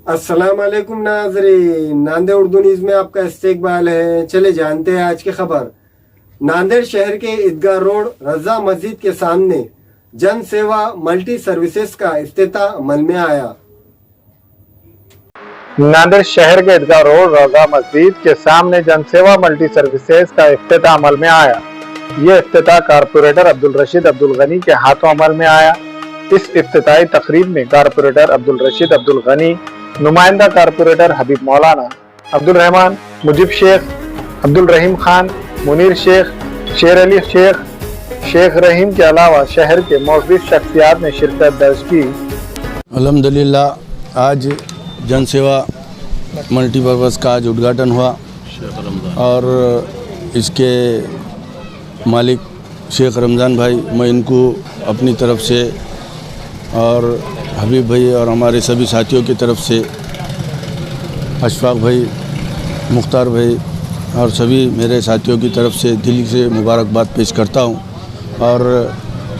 अस्सलाम वालेकुम नाज़रीन, नांदेड़ उर्दू न्यूज़ में आपका इस्तकबाल है। चले जानते हैं आज की खबर। नांदेड़ शहर के ईदगाह रोड रजा मस्जिद के सामने जन सेवा मल्टी सर्विसेज का इफ्तिताह अमल में आया। नांदेड़ शहर के ईदगाह रोड रजा मस्जिद के सामने जन सेवा मल्टी सर्विसेज का इफ्तिताह अमल में आया। ये इफ्तिताह कारपोरेटर अब्दुल रशीद अब्दुल गनी के हाथों अमल में आया। इस इफ्तिताही तकरीब में कारपोरेटर अब्दुल रशीद अब्दुल गनी, नुमाइंदा कारपोरेटर हबीब मौलाना, अब्दुल रहमान, मुजीब शेख, अब्दुल रहीम खान, मुनीर शेख, शेर अली शेख, शेख रहीम के अलावा शहर के मौजूद शख्सियात ने शिरकत दर्ज की। अल्हम्दुलिल्लाह आज जन सेवा मल्टीपर्पज़ का आज उद्घाटन हुआ और इसके मालिक शेख रमज़ान भाई, मैं इनको अपनी तरफ से और हबीब भाई और हमारे सभी साथियों की तरफ से, अशफाक भाई, मुख्तार भाई और सभी मेरे साथियों की तरफ से दिल से मुबारकबाद पेश करता हूं और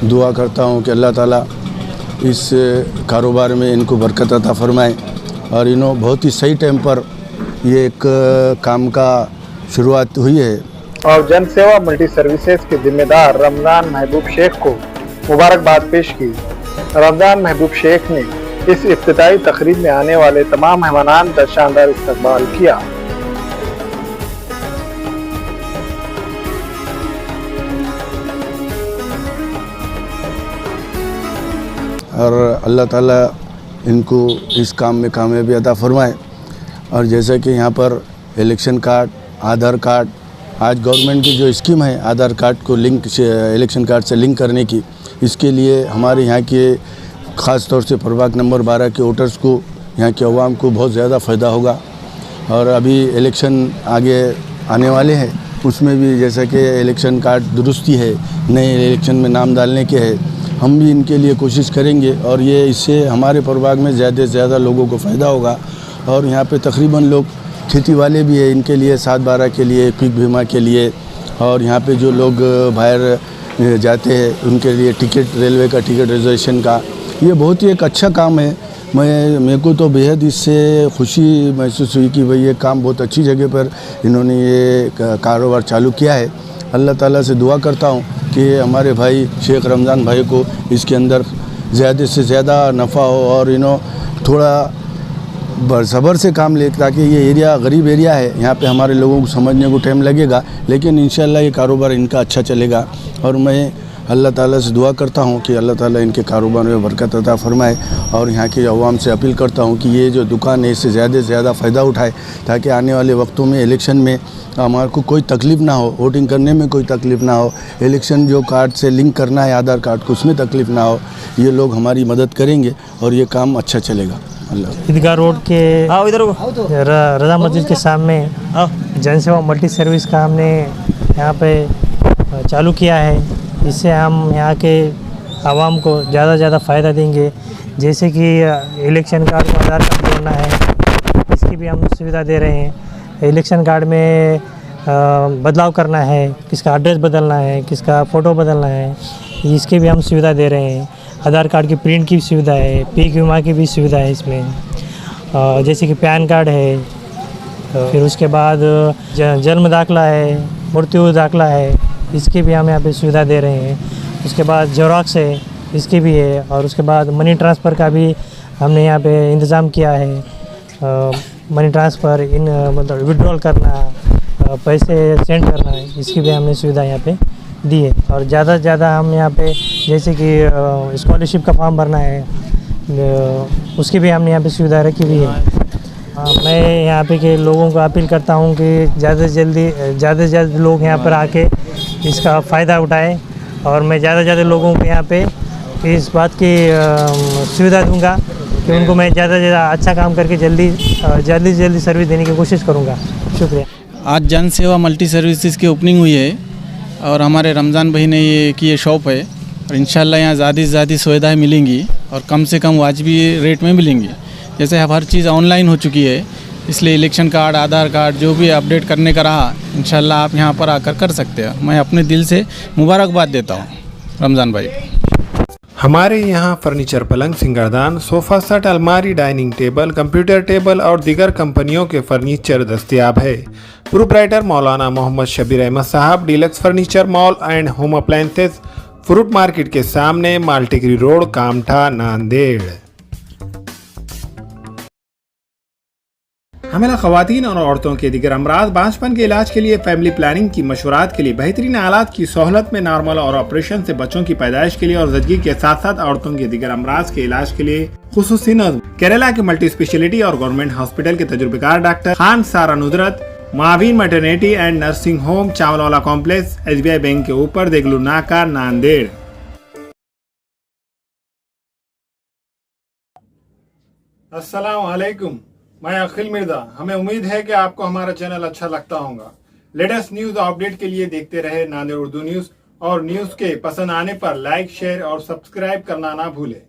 दुआ करता हूं कि अल्लाह ताला इस कारोबार में इनको बरकत अता फरमाए और इन्हों बहुत ही सही टाइम पर ये एक काम का शुरुआत हुई है। और जन सेवा मल्टी सर्विसेज के जिम्मेदार रमज़ान महबूब शेख को मुबारकबाद पेश की। रमज़ान महबूब शेख ने इस इफ्तिताही तकरीब में आने वाले तमाम मेहमानान का शानदार इस्तकबाल किया। और अल्लाह ताला इनको इस काम में कामयाबी अता फरमाए। और जैसा कि यहाँ पर इलेक्शन कार्ड, आधार कार्ड, आज गवर्नमेंट की जो स्कीम है आधार कार्ड को लिंक इलेक्शन कार्ड से लिंक करने की, इसके लिए हमारे यहाँ के ख़ास तौर से प्रभाग नंबर 12 के वोटर्स को, यहाँ के अवाम को बहुत ज़्यादा फ़ायदा होगा। और अभी इलेक्शन आगे आने वाले हैं, उसमें भी जैसा कि इलेक्शन कार्ड दुरुस्ती है, नए इलेक्शन में नाम डालने के है, हम भी इनके लिए कोशिश करेंगे और ये इससे हमारे प्रभाग में ज़्यादा से ज़्यादा लोगों को फ़ायदा होगा। और यहाँ पे तकरीबन लोग खेती वाले भी है, इनके लिए 7/12 के लिए, क्विक बीमा के लिए, और यहाँ पे जो लोग बाहर जाते हैं उनके लिए टिकट, रेलवे का टिकट रिजर्वेशन का, ये बहुत ही एक अच्छा काम है। मेरे को तो बेहद इससे खुशी महसूस हुई कि भाई ये काम बहुत अच्छी जगह पर इन्होंने ये कारोबार चालू किया है। अल्लाह ताला से दुआ करता हूँ कि हमारे भाई शेख रमज़ान भाई को इसके अंदर ज़्यादा से ज़्यादा नफ़ा हो और इन्हों थोड़ा सब्र से काम ले, ताकि ये एरिया गरीब एरिया है, यहाँ पे हमारे लोगों को समझने को टाइम लगेगा, लेकिन इंशाल्लाह ये कारोबार इनका अच्छा चलेगा। और मैं अल्लाह ताला से दुआ करता हूँ कि अल्लाह ताला इनके कारोबार में बरकत अता फरमाए और यहाँ के अवाम से अपील करता हूँ कि ये जो दुकान है इससे ज़्यादा से ज़्यादा फ़ायदा उठाए, ताकि आने वाले वक्तों में इलेक्शन में हमारे को कोई तकलीफ़ ना हो, वोटिंग करने में कोई तकलीफ़ ना हो, इलेक्शन जो कार्ड से लिंक करना है आधार कार्ड को, उसमें तकलीफ़ ना हो। ये लोग हमारी मदद करेंगे और ये काम अच्छा चलेगा। ईदगाह रोड के रजा मस्जिद के सामने जन सेवा मल्टी सर्विस का हमने यहाँ पे चालू किया है। इससे हम यहाँ के आवाम को ज़्यादा से ज़्यादा फ़ायदा देंगे। जैसे कि इलेक्शन कार्ड को आधार कार्ड जोड़ना है, इसकी भी हम सुविधा दे रहे हैं। इलेक्शन कार्ड में बदलाव करना है, किसका एड्रेस बदलना है, किसका फ़ोटो बदलना है, इसकी भी हम सुविधा दे रहे हैं। आधार कार्ड की प्रिंट की भी सुविधा है, पीक बीमा की भी सुविधा है इसमें। जैसे कि पैन कार्ड है, फिर उसके बाद जन्म दाखला है, मृत्यु दाखला है, इसकी भी हम यहाँ पे सुविधा दे रहे हैं। उसके बाद जेरोक्स है, इसकी भी है। और उसके बाद मनी ट्रांसफ़र का भी हमने यहाँ पे इंतज़ाम किया है। मनी ट्रांसफ़र मतलब विड्रॉल करना, पैसे सेंड करना है, इसकी भी हमने सुविधा यहाँ पे दी है। और ज़्यादा से ज़्यादा हम यहाँ पे जैसे कि स्कॉलरशिप का फॉर्म भरना है, उसकी भी हमने यहाँ पे सुविधा रखी हुई है। मैं यहाँ पे के लोगों को अपील करता हूँ कि ज़्यादा से ज़्यादा लोग यहाँ पर आके इसका फ़ायदा उठाएं और मैं ज़्यादा से ज़्यादा लोगों को यहाँ पे इस बात की सुविधा दूंगा कि उनको मैं ज़्यादा से ज़्यादा अच्छा काम करके जल्दी से जल्दी सर्विस देने की कोशिश करूँगा। शुक्रिया। आज जन सेवा मल्टी सर्विसेज की ओपनिंग हुई है और हमारे रमज़ान भाई ने ये शॉप है और इंशाल्लाह यहाँ ज़्यादा से ज़्यादा सुविधाएँ मिलेंगी और कम से कम वाजिबी रेट में मिलेंगी। जैसे अब हर चीज़ ऑनलाइन हो चुकी है, इसलिए इलेक्शन कार्ड, आधार कार्ड जो भी अपडेट करने का रहा, इंशाल्लाह आप यहाँ पर आकर कर सकते हैं। मैं अपने दिल से मुबारकबाद देता हूँ रमज़ान भाई। हमारे यहाँ फर्नीचर, पलंग, सिंगारदान, सोफा सेट, अलमारी, डाइनिंग टेबल, कंप्यूटर टेबल और दीगर कंपनियों के फर्नीचर दस्तयाब है। प्रोप्राइटर मौलाना मोहम्मद शबीर अहमद साहब, deluxe furniture mall and home appliances, fruit market के सामने, माल्टीगिरी रोड, कामठा, नांदेड़। हमें खवातीन और औरतों के दिगर अमराज, बांझपन के इलाज के लिए, फैमिली प्लानिंग की मशवरात के लिए, बेहतरीन आलात की सहूलत में, नॉर्मल और ऑपरेशन से बच्चों की पैदाइश के लिए और ज़चगी के साथ साथ औरतों के दिगर अमराज के इलाज के लिए खुसूसी नज़्म केरला के मल्टी स्पेशलिटी और गवर्नमेंट हॉस्पिटल के तजुर्बेकार डॉक्टर खान सारा नुजरत, मावीन maternity and nursing home, Chawalwala complex, SBI bank के ऊपर, देगलू नाका, नांदेड़। अस्सलाम वालेकुम, मैं अखिल मिर्जा। हमें उम्मीद है कि आपको हमारा चैनल अच्छा लगता होगा। लेटेस्ट न्यूज अपडेट के लिए देखते रहे नांदेड़ उर्दू न्यूज, और न्यूज के पसंद आने पर लाइक, शेयर और सब्सक्राइब करना ना भूलें।